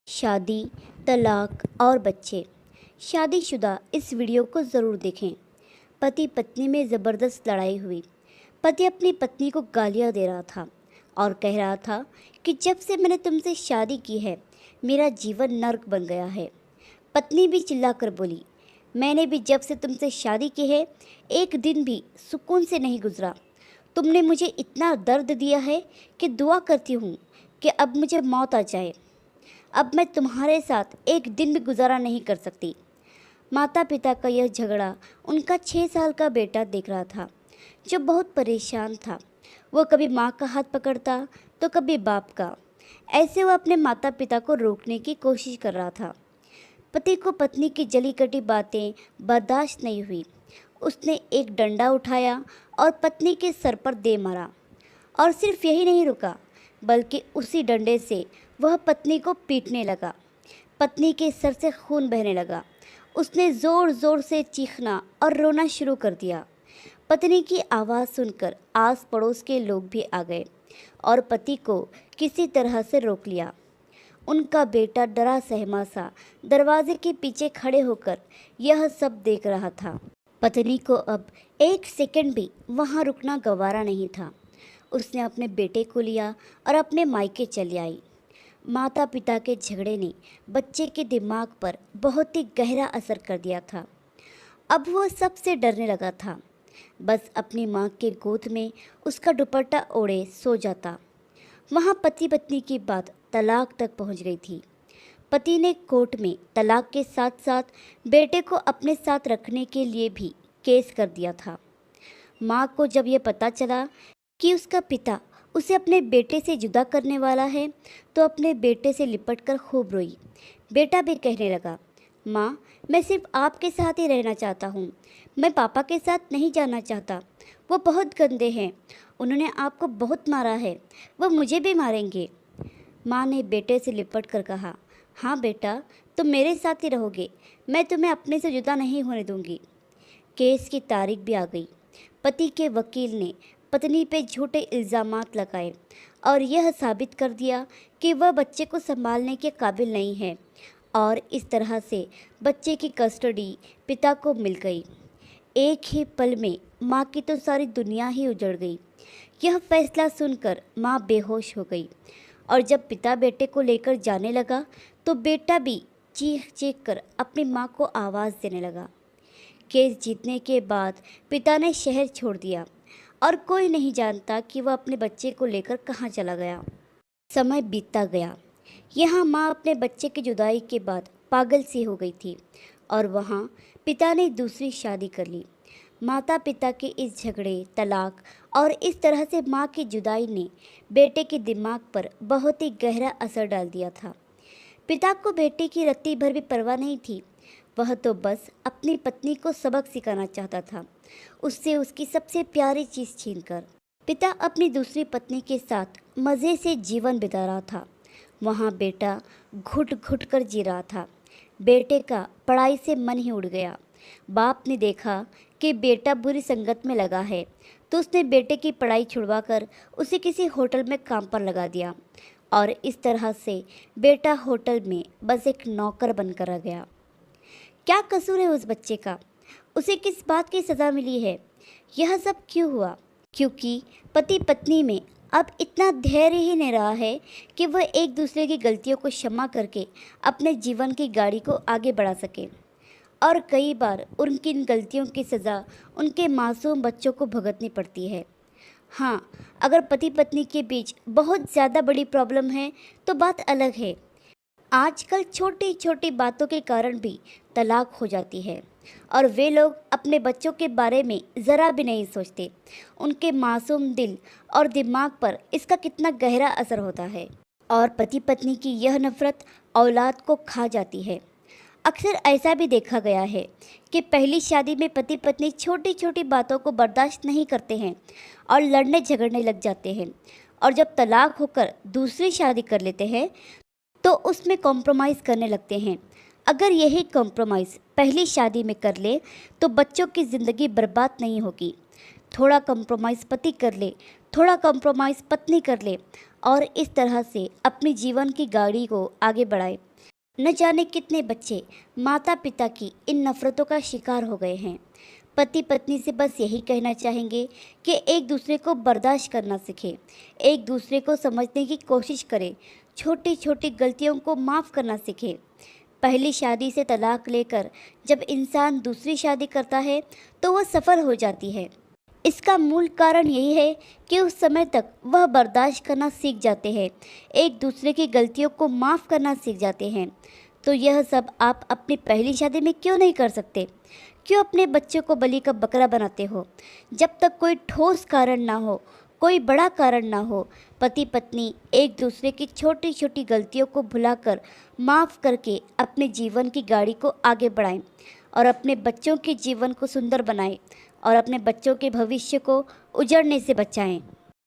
शादी, तलाक और बच्चे। शादीशुदा इस वीडियो को ज़रूर देखें। पति पत्नी में ज़बरदस्त लड़ाई हुई। पति अपनी पत्नी को गालियां दे रहा था और कह रहा था कि जब से मैंने तुमसे शादी की है मेरा जीवन नर्क बन गया है। पत्नी भी चिल्लाकर बोली, मैंने भी जब से तुमसे शादी की है एक दिन भी सुकून से नहीं गुजरा। तुमने मुझे इतना दर्द दिया है कि दुआ करती हूँ कि अब मुझे मौत आ जाए। अब मैं तुम्हारे साथ एक दिन भी गुजारा नहीं कर सकती। माता पिता का यह झगड़ा उनका 6 साल का बेटा देख रहा था, जो बहुत परेशान था। वो कभी माँ का हाथ पकड़ता तो कभी बाप का। ऐसे वो अपने माता पिता को रोकने की कोशिश कर रहा था। पति को पत्नी की जली कटी बातें बर्दाश्त नहीं हुई। उसने एक डंडा उठाया और पत्नी के सर पर दे मारा। और सिर्फ यही नहीं रुका, बल्कि उसी डंडे से वह पत्नी को पीटने लगा। पत्नी के सर से खून बहने लगा। उसने ज़ोर ज़ोर से चीखना और रोना शुरू कर दिया। पत्नी की आवाज़ सुनकर आस पड़ोस के लोग भी आ गए और पति को किसी तरह से रोक लिया। उनका बेटा डरा सहमा सा दरवाजे के पीछे खड़े होकर यह सब देख रहा था। पत्नी को अब एक सेकंड भी वहाँ रुकना गवारा नहीं था। उसने अपने बेटे को लिया और अपने मायके चली आई। माता पिता के झगड़े ने बच्चे के दिमाग पर बहुत ही गहरा असर कर दिया था। अब वो सबसे डरने लगा था। बस अपनी माँ के गोद में उसका दुपट्टा ओढ़े सो जाता। वहाँ पति पत्नी की बात तलाक तक पहुँच गई थी। पति ने कोर्ट में तलाक के साथ साथ बेटे को अपने साथ रखने के लिए भी केस कर दिया था। माँ को जब यह पता चला कि उसका पिता उसे अपने बेटे से जुदा करने वाला है तो अपने बेटे से लिपटकर खूब रोई। बेटा भी कहने लगा, माँ मैं सिर्फ आपके साथ ही रहना चाहता हूँ, मैं पापा के साथ नहीं जाना चाहता। वो बहुत गंदे हैं, उन्होंने आपको बहुत मारा है, वो मुझे भी मारेंगे। माँ ने बेटे से लिपट कर कहा, हाँ बेटा तुम मेरे साथ ही रहोगे, मैं तुम्हें अपने से जुदा नहीं होने दूँगी। केस की तारीख भी आ गई। पति के वकील ने पत्नी पे झूठे इल्ज़ामात लगाए और यह साबित कर दिया कि वह बच्चे को संभालने के काबिल नहीं है और इस तरह से बच्चे की कस्टडी पिता को मिल गई। एक ही पल में माँ की तो सारी दुनिया ही उजड़ गई। यह फैसला सुनकर माँ बेहोश हो गई और जब पिता बेटे को लेकर जाने लगा तो बेटा भी चीख चीख कर अपनी माँ को आवाज़ देने लगा। केस जीतने के बाद पिता ने शहर छोड़ दिया और कोई नहीं जानता कि वह अपने बच्चे को लेकर कहाँ चला गया। समय बीतता गया। यहाँ माँ अपने बच्चे की जुदाई के बाद पागल सी हो गई थी और वहाँ पिता ने दूसरी शादी कर ली। माता पिता के इस झगड़े, तलाक और इस तरह से माँ की जुदाई ने बेटे के दिमाग पर बहुत ही गहरा असर डाल दिया था। पिता को बेटे की रत्ती भर भी परवाह नहीं थी। वह तो बस अपनी पत्नी को सबक सिखाना चाहता था, उससे उसकी सबसे प्यारी चीज़ छीनकर। पिता अपनी दूसरी पत्नी के साथ मज़े से जीवन बिता रहा था। वहाँ बेटा घुट घुट कर जी रहा था। बेटे का पढ़ाई से मन ही उड़ गया। बाप ने देखा कि बेटा बुरी संगत में लगा है तो उसने बेटे की पढ़ाई छुड़वाकर उसे किसी होटल में काम पर लगा दिया और इस तरह से बेटा होटल में बस एक नौकर बनकर रह गया। क्या कसूर है उस बच्चे का? उसे किस बात की सज़ा मिली है? यह सब क्यों हुआ? क्योंकि पति पत्नी में अब इतना धैर्य ही नहीं रहा है कि वह एक दूसरे की गलतियों को क्षमा करके अपने जीवन की गाड़ी को आगे बढ़ा सके। और कई बार उनकी इन गलतियों की सज़ा उनके मासूम बच्चों को भुगतनी पड़ती है। हाँ, अगर पति पत्नी के बीच बहुत ज़्यादा बड़ी प्रॉब्लम है तो बात अलग है। आजकल छोटी छोटी बातों के कारण भी तलाक हो जाती है और वे लोग अपने बच्चों के बारे में ज़रा भी नहीं सोचते। उनके मासूम दिल और दिमाग पर इसका कितना गहरा असर होता है और पति पत्नी की यह नफ़रत औलाद को खा जाती है। अक्सर ऐसा भी देखा गया है कि पहली शादी में पति पत्नी छोटी छोटी बातों को बर्दाश्त नहीं करते हैं और लड़ने झगड़ने लग जाते हैं और जब तलाक होकर दूसरी शादी कर लेते हैं तो उसमें कॉम्प्रोमाइज़ करने लगते हैं। अगर यही कॉम्प्रोमाइज़ पहली शादी में कर ले तो बच्चों की ज़िंदगी बर्बाद नहीं होगी। थोड़ा कॉम्प्रोमाइज़ पति कर ले थोड़ा कॉम्प्रोमाइज़ पत्नी कर ले और इस तरह से अपनी जीवन की गाड़ी को आगे बढ़ाए। न जाने कितने बच्चे माता पिता की इन नफ़रतों का शिकार हो गए हैं। पति पत्नी से बस यही कहना चाहेंगे कि एक दूसरे को बर्दाश्त करना सीखें, एक दूसरे को समझने की कोशिश करें, छोटी छोटी गलतियों को माफ़ करना सीखें। पहली शादी से तलाक लेकर जब इंसान दूसरी शादी करता है तो वह सफल हो जाती है। इसका मूल कारण यही है कि उस समय तक वह बर्दाश्त करना सीख जाते हैं, एक दूसरे की गलतियों को माफ़ करना सीख जाते हैं। तो यह सब आप अपनी पहली शादी में क्यों नहीं कर सकते? क्यों अपने बच्चों को बलि का बकरा बनाते हो? जब तक कोई ठोस कारण ना हो, कोई बड़ा कारण ना हो, पति पत्नी एक दूसरे की छोटी छोटी गलतियों को भुलाकर माफ़ करके अपने जीवन की गाड़ी को आगे बढ़ाएं और अपने बच्चों के जीवन को सुंदर बनाएं और अपने बच्चों के भविष्य को उजड़ने से बचाएं।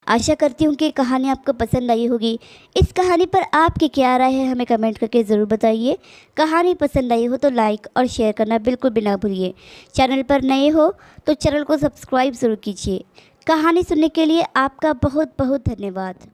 आशा करती हूँ कि कहानी आपको पसंद आई होगी। इस कहानी पर आपकी क्या राय है हमें कमेंट करके ज़रूर बताइए। कहानी पसंद आई हो तो लाइक और शेयर करना बिल्कुल भी ना भूलिए। चैनल पर नए हो तो चैनल को सब्सक्राइब ज़रूर कीजिए। कहानी सुनने के लिए आपका बहुत बहुत धन्यवाद।